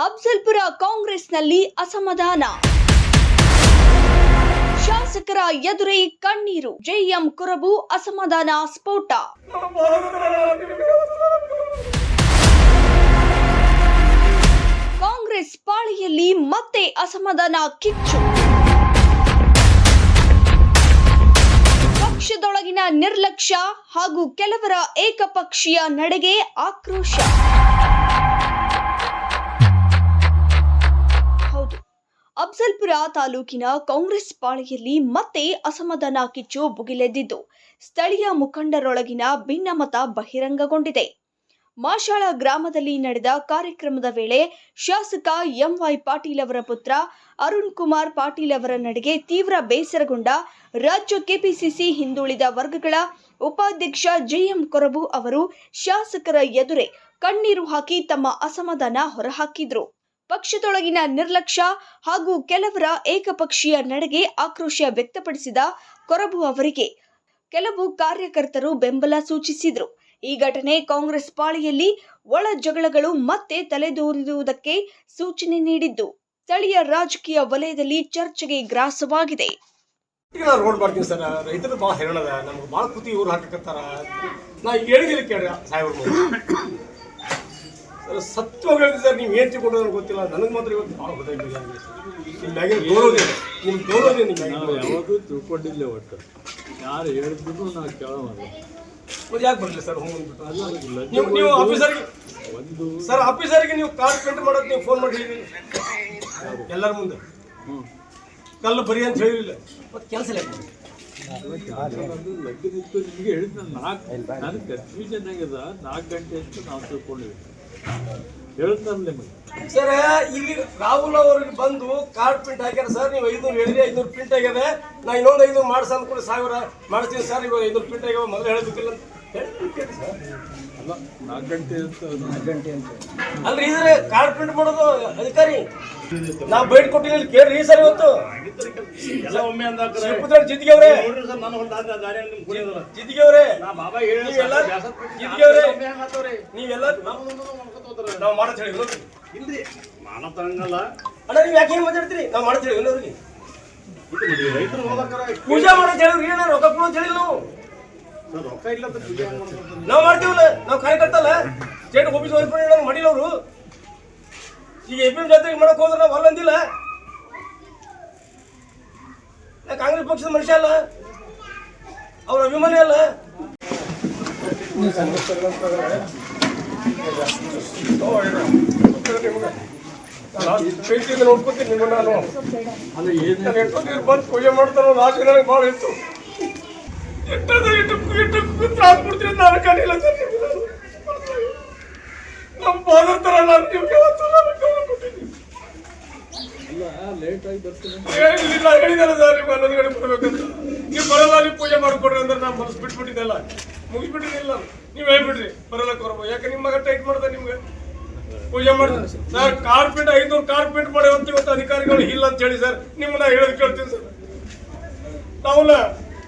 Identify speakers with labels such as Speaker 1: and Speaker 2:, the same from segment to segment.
Speaker 1: ಅಫ್ಜಲ್ಪುರ ಕಾಂಗ್ರೆಸ್ನಲ್ಲಿ ಅಸಮಾಧಾನ. ಶಾಸಕರ ಎದುರೇ ಕಣ್ಣೀರು. ಜೆಎಂ ಕುರುಬು ಅಸಮಾಧಾನ ಸ್ಫೋಟ. ಕಾಂಗ್ರೆಸ್ ಪಾಳಿಯಲ್ಲಿ ಮತ್ತೆ ಅಸಮಾಧಾನ ಕಿಚ್ಚು. ಪಕ್ಷದೊಳಗಿನ ನಿರ್ಲಕ್ಷ್ಯ ಹಾಗೂ ಕೆಲವರ ಏಕಪಕ್ಷೀಯ ನಡೆಗೆ ಆಕ್ರೋಶ. ಅಫ್ಜಲ್ಪುರ ತಾಲೂಕಿನ ಕಾಂಗ್ರೆಸ್ ಪಾಳೆಯಲ್ಲಿ ಮತ್ತೆ ಅಸಮಾಧಾನ ಕಿಚ್ಚು ಭುಗಿಲೆದ್ದಿದ್ದು ಸ್ಥಳೀಯ ಮುಖಂಡರೊಳಗಿನ ಭಿನ್ನಮತ ಬಹಿರಂಗಗೊಂಡಿದೆ. ಮಾಶಾಳ ಗ್ರಾಮದಲ್ಲಿ ನಡೆದ ಕಾರ್ಯಕ್ರಮದ ವೇಳೆ ಶಾಸಕ ಎಂವೈ ಪಾಟೀಲ್ ಅವರ ಪುತ್ರ ಅರುಣ್ ಕುಮಾರ್ ಪಾಟೀಲ್ ಅವರ ನಡೆಗೆ ತೀವ್ರ ಬೇಸರಗೊಂಡ ರಾಜ್ಯ ಕೆಪಿಸಿಸಿ ಹಿಂದುಳಿದ ವರ್ಗಗಳ ಉಪಾಧ್ಯಕ್ಷ ಜೆಎಂ ಕುರುಬು ಅವರು ಶಾಸಕರ ಎದುರೇ ಕಣ್ಣೀರು ಹಾಕಿ ತಮ್ಮ ಅಸಮಾಧಾನ ಹೊರಹಾಕಿದ್ರು. ಪಕ್ಷದೊಳಗಿನ ನಿರ್ಲಕ್ಷ್ಯ ಹಾಗೂ ಕೆಲವರ ಏಕಪಕ್ಷೀಯ ನಡೆಗೆ ಆಕ್ರೋಶ ವ್ಯಕ್ತಪಡಿಸಿದ ಕುರುಬು ಅವರಿಗೆ ಕೆಲವು ಕಾರ್ಯಕರ್ತರು ಬೆಂಬಲ ಸೂಚಿಸಿದರು. ಈ ಘಟನೆ ಕಾಂಗ್ರೆಸ್ ಪಾಳೆಯಲ್ಲಿ ಒಳ ಜಗಳಗಳು ಮತ್ತೆ ತಲೆದೋರಿರುವುದಕ್ಕೆ ಸೂಚನೆ ನೀಡಿದ್ದು ಸ್ಥಳೀಯ ರಾಜಕೀಯ ವಲಯದಲ್ಲಿ ಚರ್ಚೆಗೆ ಗ್ರಾಸವಾಗಿದೆ.
Speaker 2: ರೋಡ್ ಮಾಡ್ತೀನಿ ಸರ್, ರೈತರು ಭಾಳ ಹೆರಣದ, ನಮ್ಗೆ ಭಾಳ ಕೂತಿ ಇವ್ರು ಹಾಕಕತ್ತಾರ. ನಾ ಹೇಳಿದಿಲ್ಲ ಕೇಳ್ರಿ ಸಾಹೇಬ್ರು ಸತ್ವಗಳಿದೆ ಸರ್. ನೀವು ಏನು ತಿಳ್ಕೊಂಡ್ರೆ ಗೊತ್ತಿಲ್ಲ, ನನಗೆ ಮಾತ್ರ ಇವತ್ತು ಭಾಳ ಗೊತ್ತಾಗಿಲ್ಲ. ನಿಮ್ಗೆ ಗೌರವದಿಲ್ಲ, ನಿಮ್ಗೆ ಗೌರವದಿಲ್ಲ. ನಿಮ್ಗೆ
Speaker 3: ಯಾವಾಗೂ ತಿಳ್ಕೊಂಡಿಲ್ಲ. ಒಟ್ಟು ಯಾರು ಹೇಳಿದ್ರು ನಾವು ಕೇಳೋಲ್ಲ.
Speaker 2: ಮತ್ತೆ ಯಾಕೆ ಬರಲಿ ಸರ್? ನೀವು ಆಫೀಸರ್ಗೆ ಸರ್ ಆಫೀಸರ್ಗೆ ನೀವು ಕಾರ್ಡ್ ಪ್ರಿಂಟ್ ಮಾಡೋದು ನೀವು ಫೋನ್ ಮಾಡಿ ಹೇಳಿರಿ ಎಲ್ಲರ ಮುಂದೆ. ಕಲ್ಲು ಬರಿ ಅಂತ ಹೇಳಿಲ್ಲ, ಮತ್ತೆ ಕೆಲಸ
Speaker 3: ಲಗ್ಗಿತ್ತು ನಿಮಗೆ ಹೇಳಿದ್ ನನಗೆ ಕನ್ಫ್ಯೂಷನ್ ಆಗ್ಯದ. 4 ಗಂಟೆ ಅಂತ ನಾವು ತಿಳ್ಕೊಂಡಿವಿ ಹೇಳ್ತಾರಲ್ಲ ನಿಮಗೆ
Speaker 2: ಸರ್. ಇಲ್ಲಿ ರಾಹುಲ್ ಅವ್ರಿಗೆ ಬಂದು ಕಾರ್ಡ್ ಪ್ರಿಂಟ್ ಹಾಕ್ಯಾರ ಸರ್. ನೀವು 500 ಹೇಳಿರಿ, 500 ಪ್ರಿಂಟ್ ಆಗ್ಯದ. ನಾ ಇನ್ನೊಂದು 500 ಮಾಡ್ಸ ಅಂದ್ಕೊಂಡು 1000 ಮಾಡಿಸ್ತೀನಿ ಸರ್. ಇವಾಗ 500 ಪ್ರಿಂಟ್ ಆಗ್ಯಾವ, ಮೊದಲು ಹೇಳಬೇಕಿಲ್ಲ ಅಂತ
Speaker 3: ಅಲ್ಲ. 4 ಗಂಟೆ ಅಂತ
Speaker 2: ಅಲ್ರಿ ಇದ್ರೆ ಕಾರ್ಡ್ ಪ್ರಿಂಟ್ ಮಾಡೋದು ಅಧಿಕಾರಿ. ನಾವು ಬೈಟ್ ಕೊಟ್ಟಿಲ್ಲ, ಕೇಳ್ರಿ ಸರ್. ಇವತ್ತು ಜಿದ್ಗಿ ಅವರೇ ನೀವೆಲ್ಲ ನಾವು ಮಾಡತ್ ಹೇಳಿ
Speaker 4: ಇಲ್ರಿ ಮಾಡತ್ತಂಗಲ್ಲ
Speaker 2: ಅಣ್ಣ. ನೀವು ಯಾಕೆ ಏನ್ ಮಾತಾಡ್ತೀರಿ? ನಾವು ಮಾಡತ್ ಹೇಳಿ ಅವ್ರಿಗೆ
Speaker 4: ರೈತರು ಹೋಗ್ಬೇಕಾರ
Speaker 2: ಪೂಜಾ ಮಾಡತ್ ಹೇಳಿವ್ರಿ. ಏನ ರೊಕ್ಕ ಕೊಡೋದು ಹೇಳಿ
Speaker 4: ರೊಕ್ಕ ಇಲ್ಲ ಪೂಜೆ
Speaker 2: ನಾವು ಮಾಡ್ತೀವಲ್ಲ. ನಾವು ಕಾರ್ಯಕರ್ತಲ್ಲ, ಸ್ಟೇಟ್ ಆಫೀಸ್ ಹೋಗಿ ಮಾಡಿಲ್ಲ ಅವರು. ಈಗ ಎಪಿ ಜಾತ್ರೆಗೆ ಮಾಡಕ್ ಹೋದ್ರೆ ನಾವು ಅಲ್ಲಂದಿಲ್ಲ. ಕಾಂಗ್ರೆಸ್ ಪಕ್ಷದ ಮನುಷ್ಯ ಅಲ್ಲ, ಅವ್ರ ಅಭಿಮಾನಿ ಅಲ್ಲ. ಪ್ರೀತಿಯಿಂದ ನೋಡ್ಕೊತೀನಿ ನಿಮ್ಮನ್ನ. ನಾನು ಬಂದು ಪೂಜೆ ಮಾಡ್ತಾರೋ ಆಸೆ ನನಗೆ ಭಾಳ ಇತ್ತು. ಎಷ್ಟು ತ್ರಾಸ ಕೊಡ್ತೀನಿ ನಾನು ಕಾಣಿಲ್ಲ ಸರ್. ನಮ್ಮ ಫಾದರ್ ತರ ನಾನು ನಿಮ್ಗೆ ಹೇಳಿದಲ್ಲ ಸರ್. ನೀವು ಹನ್ನೊಂದು ಗಂಟೆ ಬರ್ಬೇಕಂತ. ನೀವು ಬರಲ್ಲ, ನೀವು ಪೂಜೆ ಮಾಡ್ಕೊಡ್ರಿ ಅಂದ್ರೆ ನಾನು ಮನಸ್ಸು ಬಿಟ್ಬಿಟ್ಟಿದ್ದೆಲ್ಲ, ಮುಗಿಸ್ಬಿಟ್ಟಿದ್ದಿಲ್ಲ. ನೀವು ಹೇಳ್ಬಿಡ್ರಿ ಬರಲ್ಲ ಕೊರಬ. ಯಾಕೆ ನಿಮ್ಮ ಮಗ ಟೈಟ್ ಮಾಡ್ದೆ ನಿಮ್ಗೆ ಪೂಜೆ ಮಾಡ್ತಾರೆ ಸರ್. ಕಾರ್ಪೆಂಟ್ 500 ಕಾರ್ಪೆಂಟ್ ಮಾಡಿ ಅಂತ ಇವತ್ತು ಅಧಿಕಾರಿಗಳು ಇಲ್ಲ ಅಂತ ಹೇಳಿ ಸರ್. ನಿಮ್ಮನ್ನ ಹೇಳೋದು ಕೇಳ್ತೀನಿ ಸರ್. ನಾವಲ್ಲ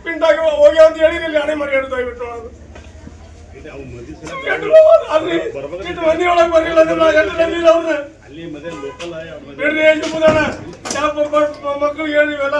Speaker 2: ಪಿಂಟ್ ಆಗಿ ಹೋಗಿ ಅಂತ ಹೇಳಿರಿ. ಹಣೆ ಮರಿ ಹೇಳ್ತಾ ಬಿಟ್ಟು ಮಂದಿ ಒಳಗೆ ಬರಲಿಲ್ಲ ಅಂದ್ರೆ ಬಿಡ್ರಿ. ಎಷ್ಟು ಮುದಣ ಮಕ್ಕಳಿಗೆ ಹೇಳಿವೆಲ್ಲ.